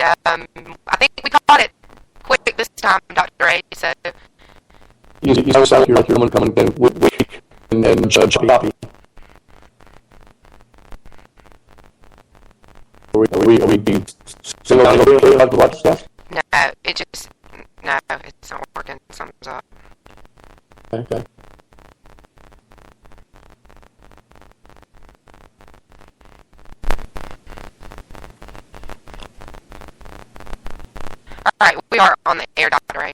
I think we caught it quick this time, Dr. A. So you sound like you're coming in weak and then choppy. Are we being single out over here like the watch stuff? No, it's not working. Something's up. Okay. All right, we are on the air, Dr. A.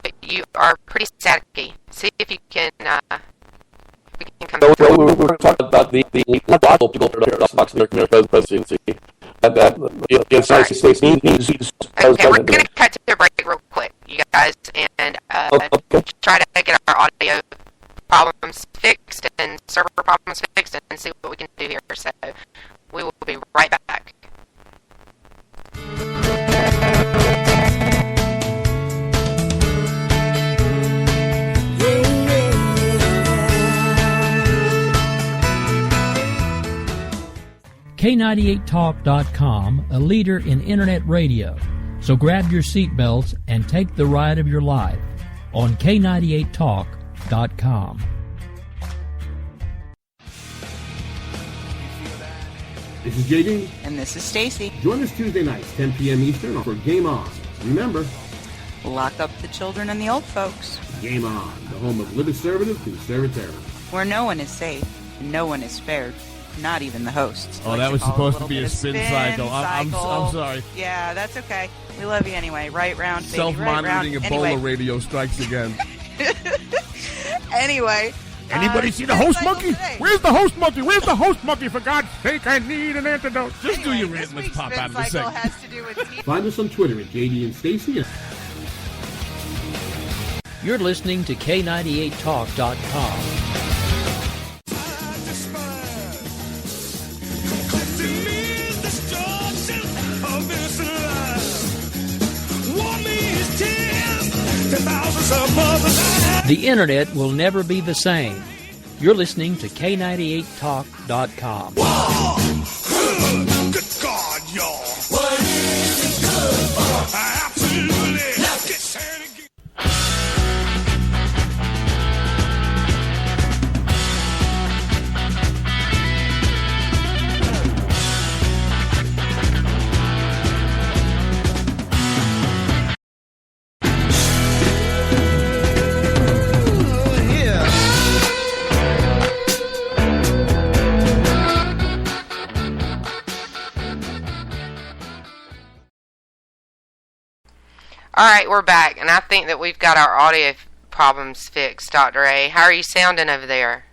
But you are pretty staticky. See if you can. We can come. So we're talking about the logical paradox of the presidency. That the United States needs. Okay, we're going to cut to a break real quick, you guys, and try to get our audio problems fixed and server problems fixed and see what we can do here. So we will be right back. K98Talk.com, a leader in internet radio. So grab your seatbelts and take the ride of your life on K98Talk.com. This is JD. And this is Stacy. Join us Tuesday nights, 10 p.m. Eastern, for Game On. Remember, lock up the children and the old folks. Game On, the home of liberconservative conservatism. Where no one is safe and no one is spared. Not even the hosts. Oh, that was supposed to be a spin cycle. I'm sorry. Yeah, that's okay. We love you anyway. Right round, baby. Self-monitoring right Ebola radio strikes again. Anyway. Anybody see the host monkey? Where's the host monkey? Where's the host monkey? For God's sake, I need an antidote. Just do your rant. Let's pop out of the segment. Find us on Twitter at JD and Stacy. You're listening to K98Talk.com. The internet will never be the same. You're listening to K98Talk.com. Whoa! Good God, y'all. What is it good for? Absolutely. Let's get started again. All right, we're back, and I think that we've got our audio problems fixed, Dr. A. How are you sounding over there?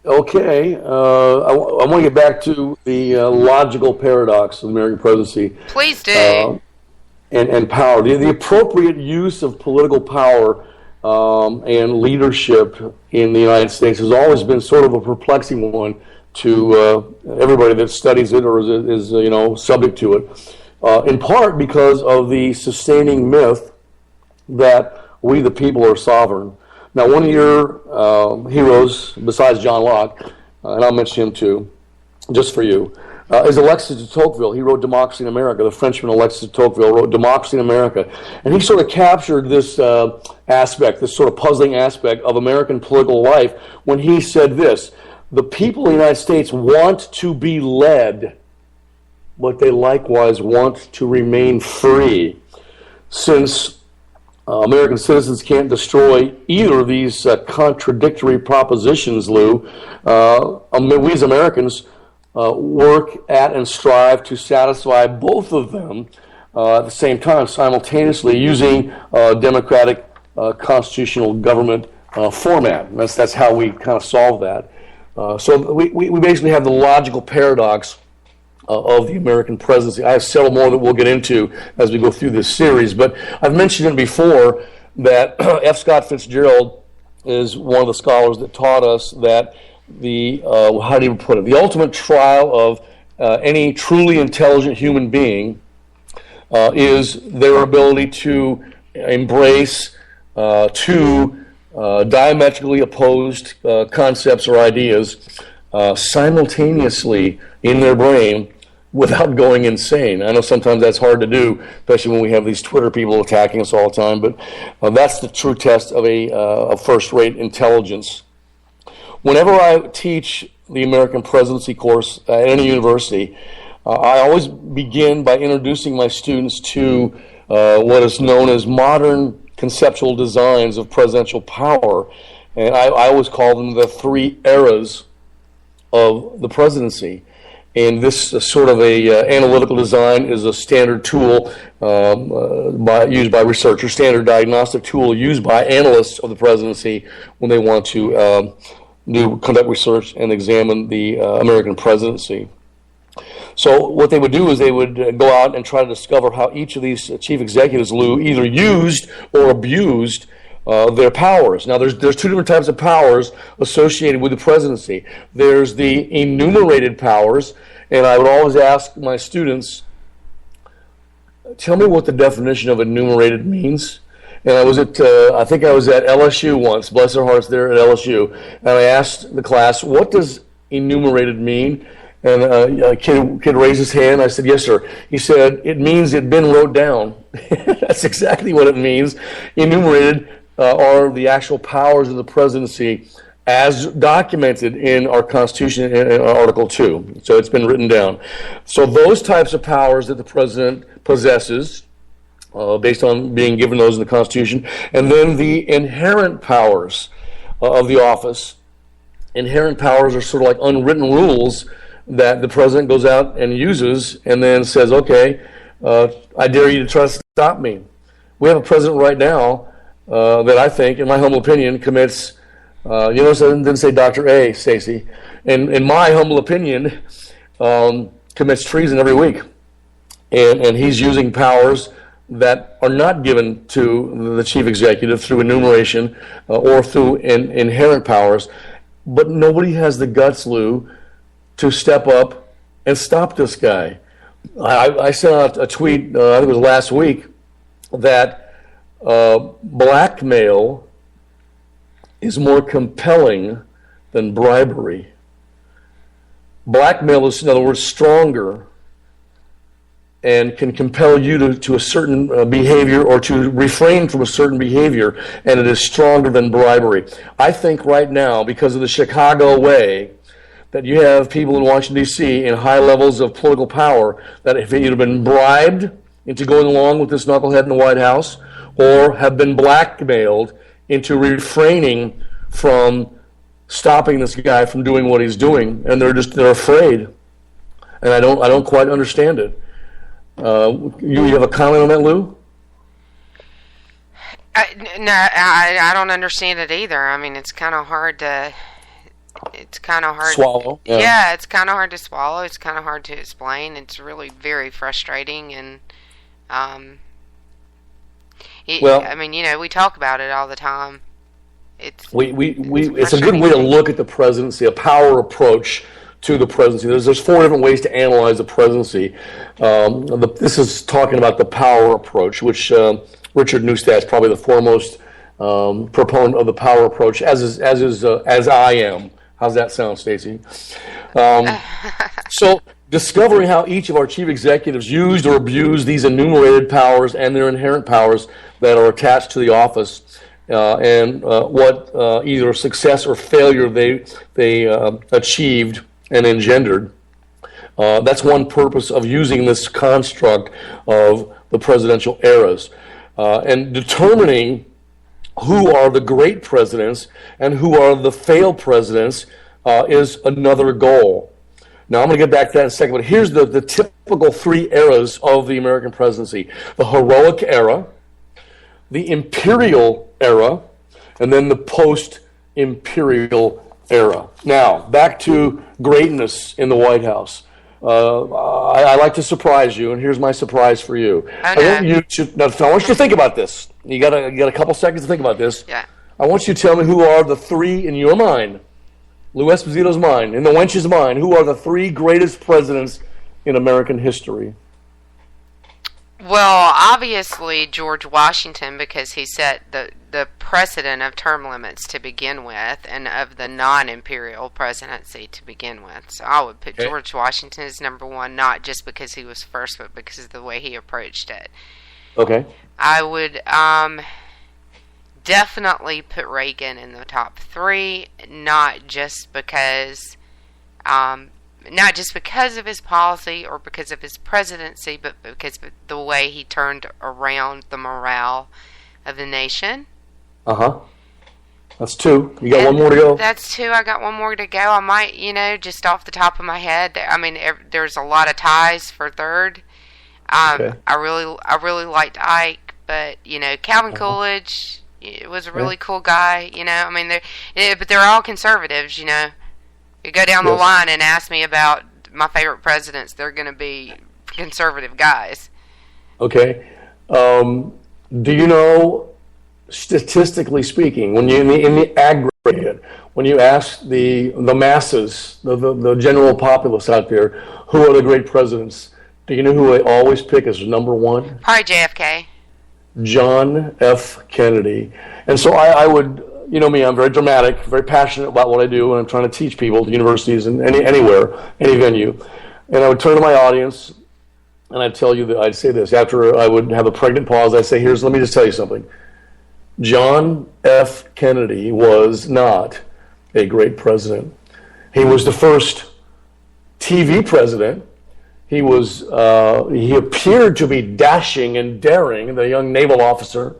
Okay. I want to get back to the logical paradox of the American presidency. Please do. And power. The appropriate use of political power and leadership in the United States has always been sort of a perplexing one to everybody that studies it or is subject to it. In part because of the sustaining myth that we the people are sovereign. Now, one of your heroes, besides John Locke, and I'll mention him too, just for you, is Alexis de Tocqueville. He wrote Democracy in America. The Frenchman Alexis de Tocqueville wrote Democracy in America. And he sort of captured this aspect, this sort of puzzling aspect of American political life when he said this: the people of the United States want to be led, but they likewise want to remain free. Since American citizens can't destroy either of these contradictory propositions, Lou, we as Americans work at and strive to satisfy both of them at the same time, simultaneously using democratic constitutional government format. And that's how we kind of solve that. So we basically have the logical paradox of the American presidency. I have several more that we'll get into as we go through this series, but I've mentioned it before that F. Scott Fitzgerald is one of the scholars that taught us that the ultimate trial of any truly intelligent human being is their ability to embrace two diametrically opposed concepts or ideas simultaneously in their brain without going insane. I know sometimes that's hard to do, especially when we have these Twitter people attacking us all the time, but that's the true test of a first-rate intelligence. Whenever I teach the American Presidency course at any university, I always begin by introducing my students to what is known as modern conceptual designs of presidential power. And I always call them the three eras of the presidency. And this sort of analytical design is a standard tool used by researchers, standard diagnostic tool used by analysts of the presidency when they want to conduct research and examine the American presidency. So what they would do is they would go out and try to discover how each of these chief executives, Lou, either used or abused their powers. Now, there's two different types of powers associated with the presidency. There's the enumerated powers, and I would always ask my students, tell me what the definition of enumerated means. And I was I think I was at LSU once, bless their hearts there at LSU, and I asked the class, what does enumerated mean? And a kid raised his hand. I said, yes, sir. He said, it means it been wrote down. That's exactly what it means. Enumerated are the actual powers of the presidency as documented in our Constitution in Article 2. So it's been written down. So those types of powers that the president possesses, based on being given those in the Constitution, and then the inherent powers of the office. Inherent powers are sort of like unwritten rules that the president goes out and uses and then says, okay, I dare you to try to stop me. We have a president right now that I think, in my humble opinion, commits, you notice I didn't say Dr. A, Stacy, in my humble opinion, commits treason every week. And he's using powers that are not given to the chief executive through enumeration or through inherent powers. But nobody has the guts, Lou, to step up and stop this guy. I sent out a tweet, I think it was last week, that blackmail is more compelling than bribery. Blackmail is, in other words, stronger and can compel you to a certain behavior or to refrain from a certain behavior, and it is stronger than bribery. I think right now, because of the Chicago way, that you have people in Washington, D.C. in high levels of political power that have either been bribed into going along with this knucklehead in the White House or have been blackmailed into refraining from stopping this guy from doing what he's doing, and they're afraid. And I don't quite understand it. You have a comment on that, Lou? I don't understand it either. I mean, it's kind of hard to swallow. Yeah, it's kind of hard to swallow. It's kind of hard to explain. It's really very frustrating, and I mean, we talk about it all the time. It's a good way to look at the presidency, a power approach to the presidency. There's 4 different ways to analyze the presidency. This is talking about the power approach, which Richard Neustadt is probably the foremost proponent of the power approach, as I am. How's that sound, Stacey? So discovering how each of our chief executives used or abused these enumerated powers and their inherent powers that are attached to the office, and what either success or failure they achieved and engendered. That's one purpose of using this construct of the presidential eras, and determining who are the great presidents and who are the failed presidents is another goal. Now, I'm going to get back to that in a second, but here's the typical 3 eras of the American presidency: the heroic era, the imperial era, and then the post-imperial era. Now, back to greatness in the White House. I like to surprise you, and here's my surprise for you. I want you to think about this. You got a couple seconds to think about this. Yeah. I want you to tell me who are the 3 in your mind, Lou Esposito's mind, in the wench's mind, who are the 3 greatest presidents in American history? Well, obviously George Washington, because he set the precedent of term limits to begin with, and of the non-imperial presidency to begin with. So I would put George Washington as number one, not just because he was first, but because of the way he approached it. Okay. I would definitely put Reagan in the top three, not just because of his policy or because of his presidency, but because of the way he turned around the morale of the nation. That's two. You got one more to go? That's two. I got one more to go. I might, just off the top of my head, there's a lot of ties for third. I really liked Ike, but, Calvin Coolidge was a really cool guy, but they're all conservatives, You go down the line and ask me about my favorite presidents, they're going to be conservative guys. Okay. Do you know, statistically speaking, when you in the aggregate, when you ask the masses, the general populace out there, who are the great presidents, do you know who they always pick as number one? Probably JFK. John F. Kennedy. And so I would, you know me, I'm very dramatic, very passionate about what I do, and I'm trying to teach people at universities and anywhere, any venue. And I would turn to my audience, and I'd tell you that I'd say this. After I would have a pregnant pause, I'd say, let me just tell you something. John F. Kennedy was not a great president. He was the first TV president. He appeared to be dashing and daring, the young naval officer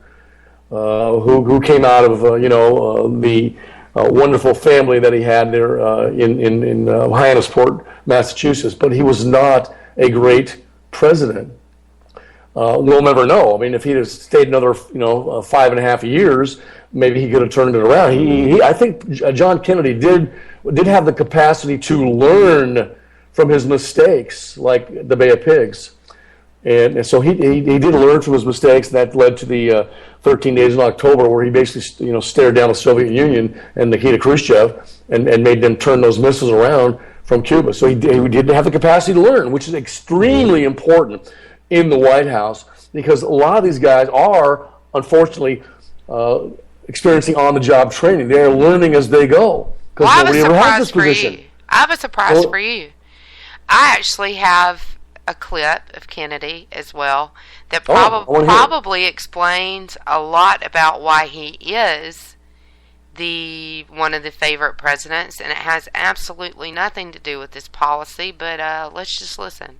who came out of the wonderful family that he had there in Hyannisport, Massachusetts. But he was not a great president. We'll never know. I mean, if he'd have stayed another 5.5 years, maybe he could have turned it around. I think John Kennedy did have the capacity to learn from his mistakes, like the Bay of Pigs. And so he did learn from his mistakes, and that led to the 13 days in October, where he basically stared down the Soviet Union and Nikita Khrushchev and made them turn those missiles around from Cuba. So he did have the capacity to learn, which is extremely important in the White House, because a lot of these guys are, unfortunately, experiencing on-the-job training. They're learning as they go, because nobody ever has this position. I have a surprise for you. I actually have a clip of Kennedy as well that probably explains a lot about why he is one of the favorite presidents, and it has absolutely nothing to do with this policy, but let's just listen.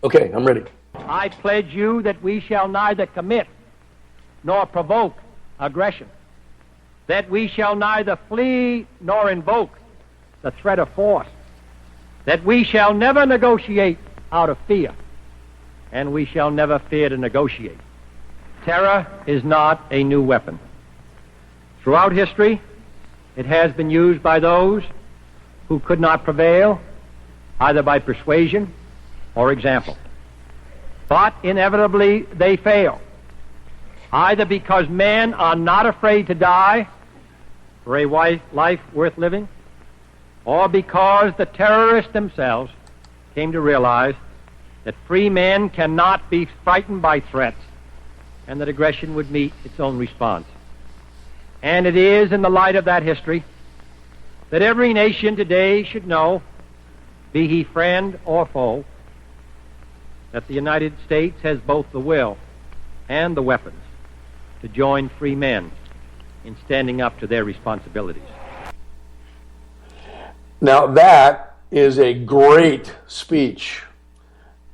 Okay, I'm ready. I pledge you that we shall neither commit nor provoke aggression, that we shall neither flee nor invoke the threat of force, that we shall never negotiate out of fear, and we shall never fear to negotiate. Terror is not a new weapon. Throughout history, it has been used by those who could not prevail, either by persuasion or example. But inevitably they fail, either because men are not afraid to die for a life worth living, or because the terrorists themselves came to realize that free men cannot be frightened by threats, and that aggression would meet its own response. And it is in the light of that history that every nation today should know, be he friend or foe, that the United States has both the will and the weapons to join free men in standing up to their responsibilities. Now that is a great speech.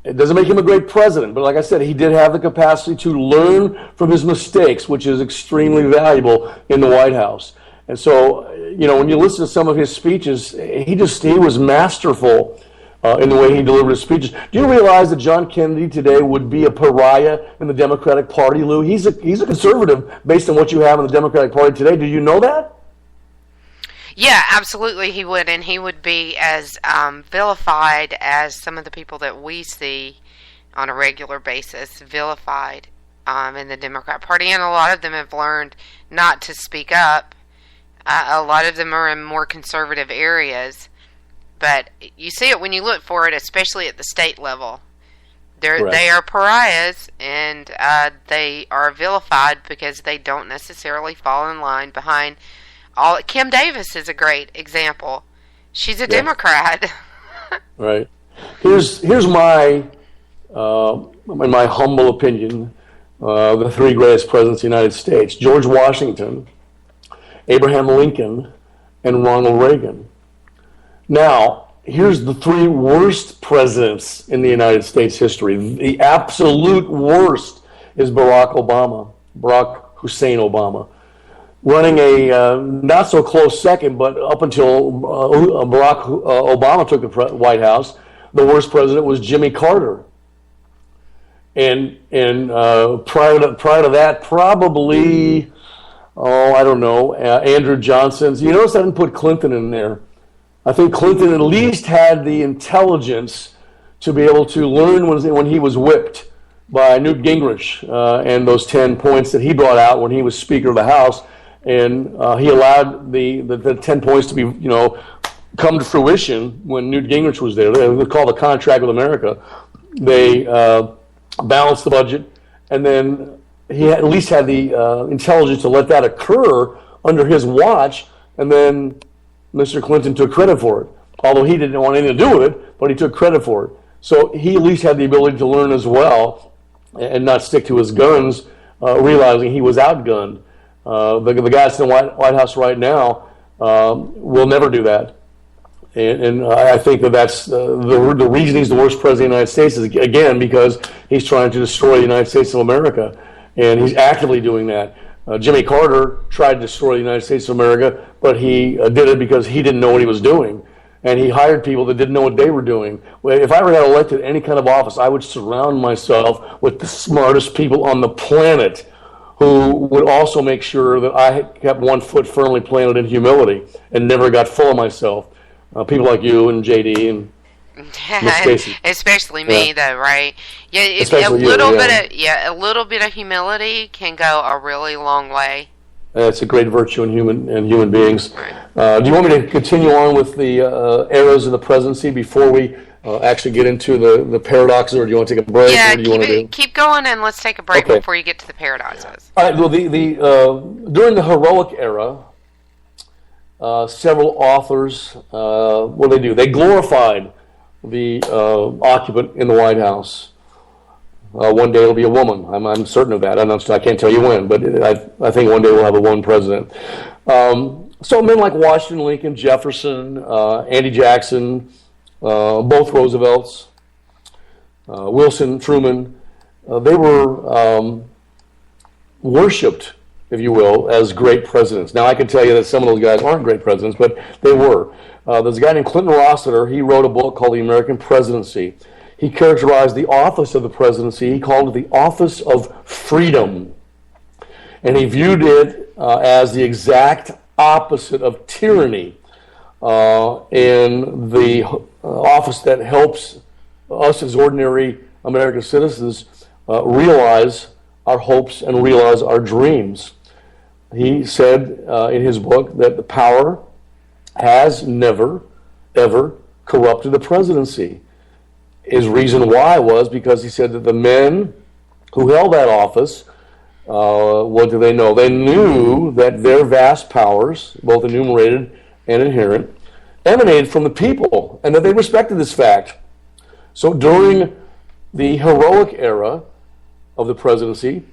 It doesn't make him a great president, but like I said, he did have the capacity to learn from his mistakes, which is extremely valuable in the White House. And so, when you listen to some of his speeches, he was masterful in the way he delivered his speeches. Do you realize that John Kennedy today would be a pariah in the Democratic Party, Lou? He's a conservative based on what you have in the Democratic Party today. Do you know that? Yeah, absolutely he would, and he would be as vilified as some of the people that we see on a regular basis, vilified in the Democrat Party, and a lot of them have learned not to speak up. A lot of them are in more conservative areas, but you see it when you look for it, especially at the state level. They are pariahs, and they are vilified because they don't necessarily fall in line behind all. Kim Davis is a great example. She's a Democrat. Right. Here's my, in my humble opinion, the three greatest presidents of the United States: George Washington, Abraham Lincoln, and Ronald Reagan. Now, here's the three worst presidents in the United States history. The absolute worst is Barack Hussein Obama, running a not so close second, but up until Barack Obama took the White House, the worst president was Jimmy Carter. And prior to that, probably, I don't know, Andrew Johnson's. You notice I didn't put Clinton in there. I think Clinton at least had the intelligence to be able to learn when he was whipped by Newt Gingrich and those 10 points that he brought out when he was Speaker of the House, and he allowed the 10 points to be, come to fruition when Newt Gingrich was there. It was called the Contract with America. They balanced the budget, and then he at least had the intelligence to let that occur under his watch, and then Mr. Clinton took credit for it, although he didn't want anything to do with it, but he took credit for it. So he at least had the ability to learn as well and not stick to his guns, realizing he was outgunned. The guys in the White House right now will never do that. And I think that's the reason he's the worst president of the United States is, again, because he's trying to destroy the United States of America, and he's actively doing that. Jimmy Carter tried to destroy the United States of America, but he did it because he didn't know what he was doing. And he hired people that didn't know what they were doing. If I ever got elected to any kind of office, I would surround myself with the smartest people on the planet who would also make sure that I kept one foot firmly planted in humility and never got full of myself. People like you and JD and especially me, though, right? Yeah, a little bit of humility can go a really long way. It's a great virtue in human beings. Right. Do you want me to continue on with the eras of the presidency before we actually get into the paradoxes, or do you want to take a break? Yeah, what do you want to do? Keep going, and let's take a break before you get to the paradoxes. All right. Well, during the heroic era, several authors, what did they do? They glorified the occupant in the White House. One day it'll be a woman. I'm certain of that. I can't tell you when, but I think one day we'll have a woman president. So men like Washington, Lincoln, Jefferson, Andy Jackson, both Roosevelts, Wilson, Truman, they were worshipped, if you will, as great presidents. Now, I can tell you that some of those guys aren't great presidents, but they were. There's a guy named Clinton Rossiter. He wrote a book called The American Presidency. He characterized the office of the presidency. He called it the office of freedom. And he viewed it as the exact opposite of tyranny, and the office that helps us as ordinary American citizens realize our hopes and realize our dreams. He said in his book that the power has never, ever corrupted the presidency. His reason why was because he said that the men who held that office, what do they know? They knew that their vast powers, both enumerated and inherent, emanated from the people, and that they respected this fact. So during the heroic era of the presidency,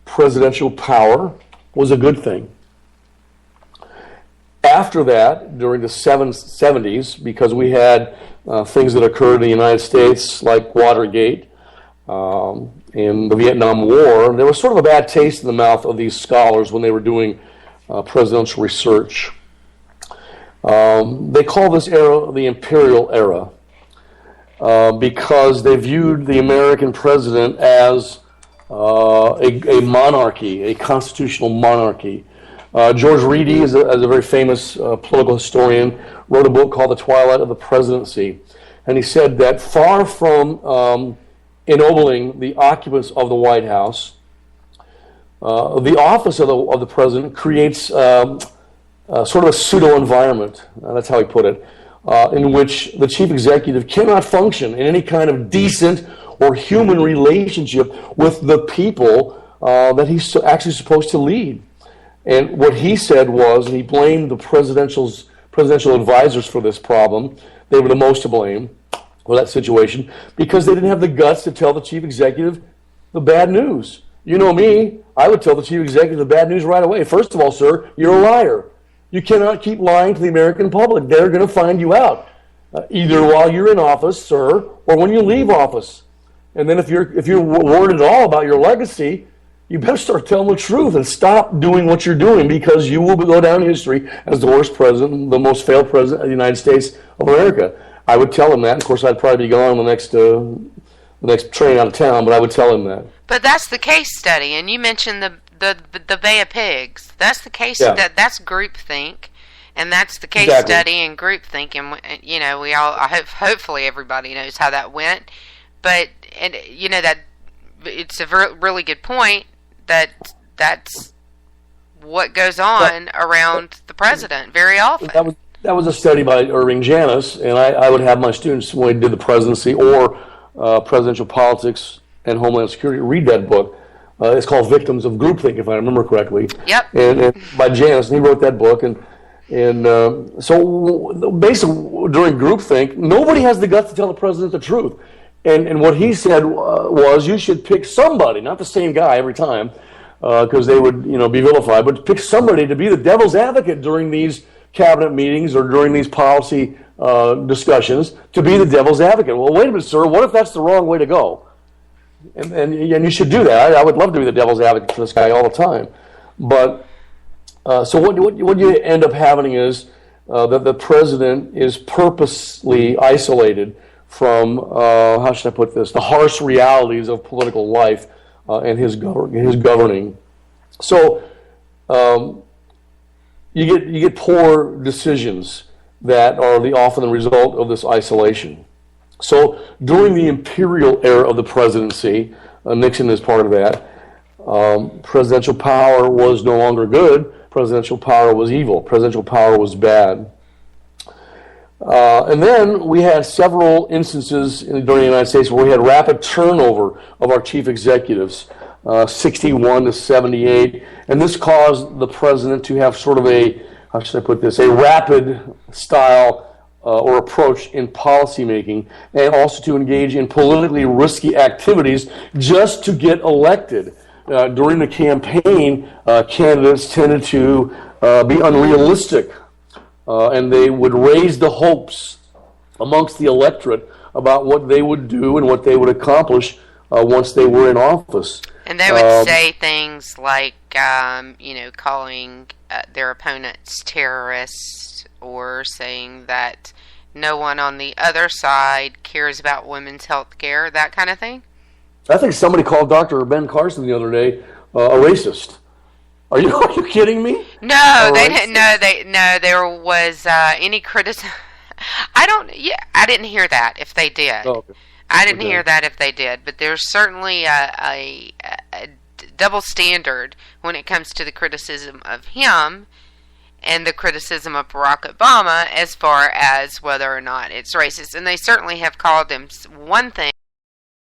presidential power was a good thing. After that, during the 70s, because we had things that occurred in the United States like Watergate and the Vietnam War, there was sort of a bad taste in the mouth of these scholars when they were doing presidential research. They call this era the imperial era because they viewed the American president as a monarchy, a constitutional monarchy. George Reedy is a very famous political historian, wrote a book called The Twilight of the Presidency. And he said that far from ennobling the occupants of the White House, the office of the president creates sort of a pseudo-environment, that's how he put it, in which the chief executive cannot function in any kind of decent or human relationship with the people that he's actually supposed to lead. And what he said was, and he blamed the presidential advisors for this problem. They were the most to blame for that situation because they didn't have the guts to tell the chief executive the bad news. You know me, I would tell the chief executive the bad news right away. First of all, sir, you're a liar. You cannot keep lying to the American public. They're going to find you out, either while you're in office, sir, or when you leave office. And then if you're worried at all about your legacy, you better start telling the truth and stop doing what you're doing, because you will go down in history as the worst president, the most failed president of the United States of America. I would tell him that. Of course, I'd probably be gone on the next train out of town, but I would tell him that. But that's the case study, and you mentioned the Bay of Pigs. That's the case study. That's groupthink, and that's the case study in groupthink. And you know, hopefully everybody knows how that went. But you know that it's a really good point that's what goes on around the president very often. That was a study by Irving Janis, and I would have my students, when we did the presidency or presidential politics and Homeland Security, read that book. It's called Victims of Groupthink, if I remember correctly. Yep. And by Janis, and he wrote that book. And so basically, during groupthink, nobody has the guts to tell the president the truth. And what he said was, you should pick somebody, not the same guy every time, because they would be vilified, but pick somebody to be the devil's advocate during these cabinet meetings or during these policy discussions, to be the devil's advocate. Well, wait a minute, sir, what if that's the wrong way to go? And you should do that. I would love to be the devil's advocate for this guy all the time. But so what you end up having is that the president is purposely isolated from, how should I put this, the harsh realities of political life and his governing. So you get poor decisions that are often the result of this isolation. So during the imperial era of the presidency, Nixon is part of that, presidential power was no longer good. Presidential power was evil. Presidential power was bad. And then we had several instances during the United States where we had rapid turnover of our chief executives, 61 to 78, and this caused the president to have sort of a, how should I put this, a rapid style or approach in policymaking, and also to engage in politically risky activities just to get elected. During the campaign, candidates tended to be unrealistic, and they would raise the hopes amongst the electorate about what they would do and what they would accomplish once they were in office. And they would say things like, calling their opponents terrorists, or saying that no one on the other side cares about women's health care, that kind of thing. I think somebody called Dr. Ben Carson the other day a racist. Are you kidding me? No, they didn't. No, there was any criticism. I didn't hear that. If they did, I didn't hear that if they did. But there's certainly a double standard when it comes to the criticism of him and the criticism of Barack Obama as far as whether or not it's racist. And they certainly have called him one thing